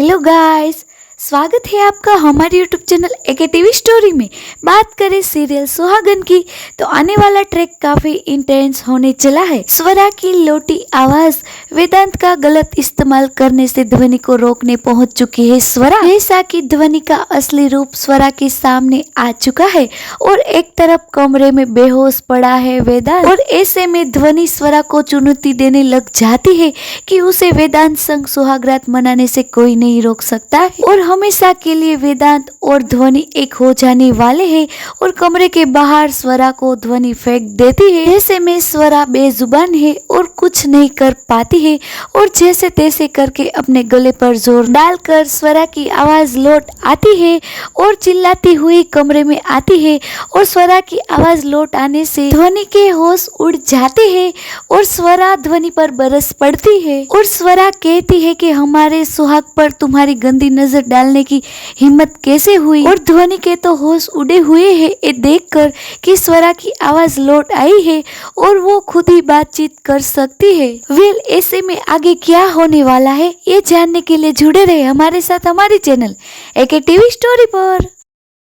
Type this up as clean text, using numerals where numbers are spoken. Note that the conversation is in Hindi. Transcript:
हेलो गाइस, स्वागत है आपका हमारे YouTube channel AK TV story में। बात करें सीरियल सुहागन की तो आने वाला ट्रैक काफी इंटेंस होने चला है। स्वरा की लोटी आवाज वेदांत का गलत इस्तेमाल करने से ध्वनि को रोकने पहुंच चुकी है स्वरा। जैसा कि ध्वनि का असली रूप स्वरा के सामने आ चुका है और एक तरफ कमरे में बेहोश पड़ा है वेदांत, और ऐसे में ध्वनि स्वरा को चुनौती देने लग जाती है कि उसे वेदांत संग सुहागरात मनाने से कोई नहीं रोक सकता है और हमेशा के लिए वेदांत और ध्वनि एक हो जाने वाले हैं। और कमरे के बाहर स्वरा को ध्वनि फेंक देती है। ऐसे में स्वरा बेजुबान है और कुछ नहीं कर पाती है और जैसे तैसे करके अपने गले पर जोर डालकर स्वरा की आवाज लौट आती है और चिल्लाती हुई कमरे में आती है। और स्वरा की आवाज लौट आने से ध्वनि के होश उड़ जाते हैं और स्वरा ध्वनि पर बरस पड़ती है और स्वरा कहती है कि हमारे सुहाग पर तुम्हारी गंदी नजर डालने की हिम्मत कैसे हुई। और ध्वनि के तो होश उड़े हुए हैं ये देखकर कि स्वरा की आवाज लौट आई है और वो खुद ही बातचीत कर सकती है। वेल, ऐसे में आगे क्या होने वाला है ये जानने के लिए जुड़े रहे हमारे साथ हमारे चैनल एके टीवी स्टोरी पर।